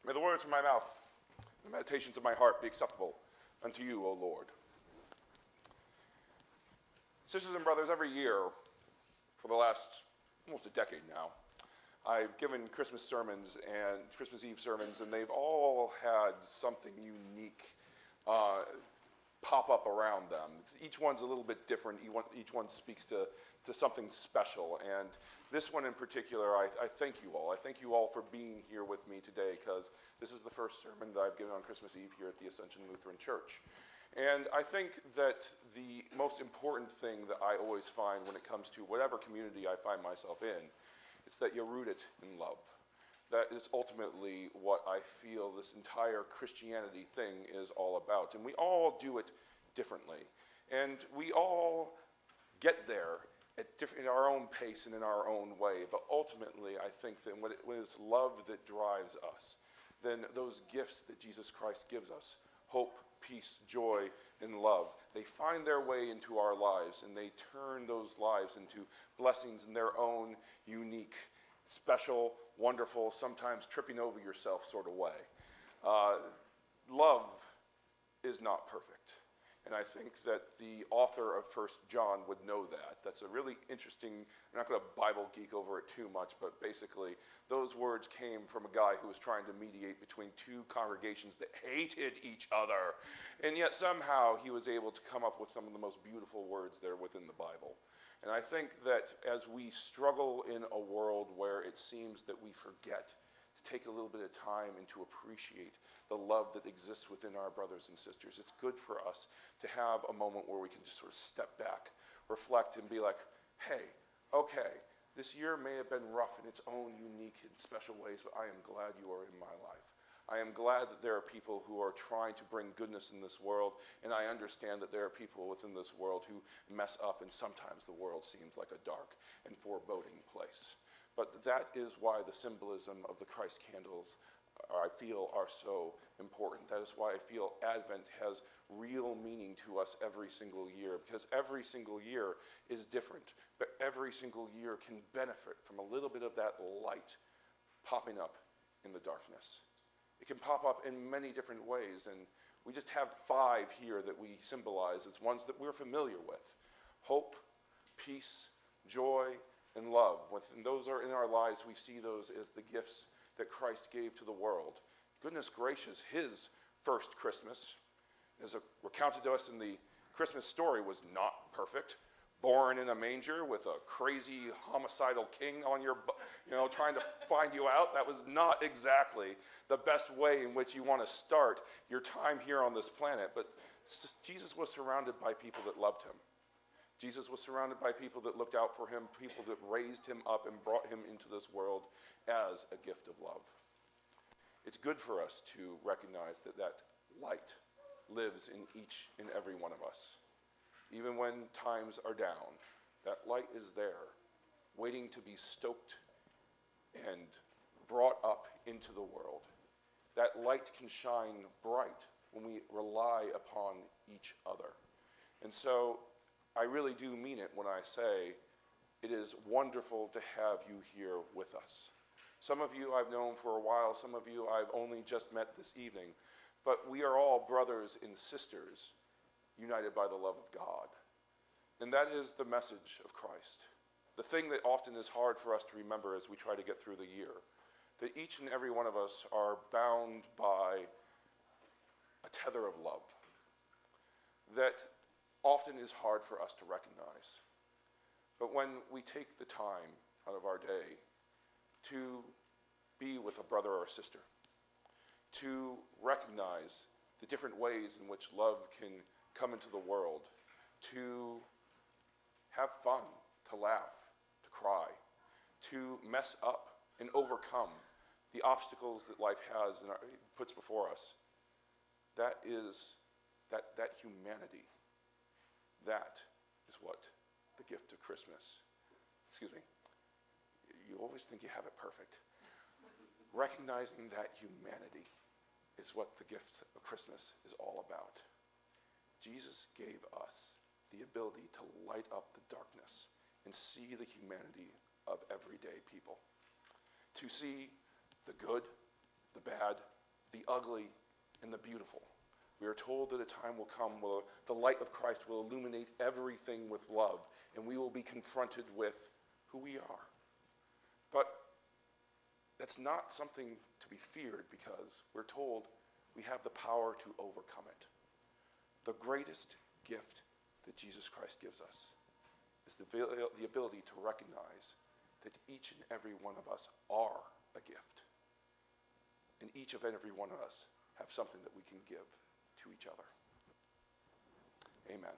May the words of my mouth, the meditations of my heart be acceptable unto you, O Lord. Sisters and brothers, every year for the last almost a decade now, I've given Christmas sermons and Christmas Eve sermons, and they've all had something unique pop up around them. Each one's a little bit different. Each one speaks to something special. And this one in particular, I thank you all. I thank you all for being here with me today, because this is the first sermon that I've given on Christmas Eve here at the Ascension Lutheran Church. And I think that the most important thing that I always find when it comes to whatever community I find myself in, it's that you root it in love. That is ultimately what I feel this entire Christianity thing is all about. And we all do it differently. And we all get there in our own pace and in our own way. But ultimately, I think that when it is love that drives us, then those gifts that Jesus Christ gives us, hope, peace, joy, and love, they find their way into our lives, and they turn those lives into blessings in their own unique, special, wonderful, sometimes tripping over yourself sort of way. Love is not perfect. And I think that the author of 1 John would know that. That's a really interesting, I'm not going to Bible geek over it too much, but basically those words came from a guy who was trying to mediate between two congregations that hated each other. And yet somehow he was able to come up with some of the most beautiful words that are within the Bible. And I think that as we struggle in a world where it seems that we forget to take a little bit of time and to appreciate the love that exists within our brothers and sisters, it's good for us to have a moment where we can just sort of step back, reflect, and be like, hey, okay, this year may have been rough in its own unique and special ways, but I am glad you are in my life. I am glad that there are people who are trying to bring goodness in this world, and I understand that there are people within this world who mess up, and sometimes the world seems like a dark and foreboding place. But that is why the symbolism of the Christ candles, I feel, are so important. That is why I feel Advent has real meaning to us every single year, because every single year is different, but every single year can benefit from a little bit of that light popping up in the darkness. It can pop up in many different ways, and we just have 5 here that we symbolize as ones that we're familiar with: hope, peace, joy, and love. When those are in our lives, we see those as the gifts that Christ gave to the world. Goodness gracious, his first Christmas, as recounted to us in the Christmas story, was not perfect. Born in a manger with a crazy homicidal king on your, trying to find you out. That was not exactly the best way in which you want to start your time here on this planet. But Jesus was surrounded by people that loved him. Jesus was surrounded by people that looked out for him, people that raised him up and brought him into this world as a gift of love. It's good for us to recognize that that light lives in each and every one of us. Even when times are down, that light is there, waiting to be stoked and brought up into the world. That light can shine bright when we rely upon each other. And so I really do mean it when I say it is wonderful to have you here with us. Some of you I've known for a while, some of you I've only just met this evening, but we are all brothers and sisters united by the love of God. And that is the message of Christ. The thing that often is hard for us to remember as we try to get through the year, that each and every one of us are bound by a tether of love that often is hard for us to recognize. But when we take the time out of our day to be with a brother or a sister, to recognize the different ways in which love can come into the world, to have fun, to laugh, to cry, to mess up and overcome the obstacles that life has and puts before us. That is that humanity. That is what the gift of Christmas, you always think you have it perfect. Recognizing that humanity is what the gift of Christmas is all about. Jesus gave us the ability to light up the darkness and see the humanity of everyday people. To see the good, the bad, the ugly, and the beautiful. We are told that a time will come where the light of Christ will illuminate everything with love, and we will be confronted with who we are. But that's not something to be feared, because we're told we have the power to overcome it. The greatest gift that Jesus Christ gives us is the ability to recognize that each and every one of us are a gift. And each and every one of us have something that we can give to each other. Amen.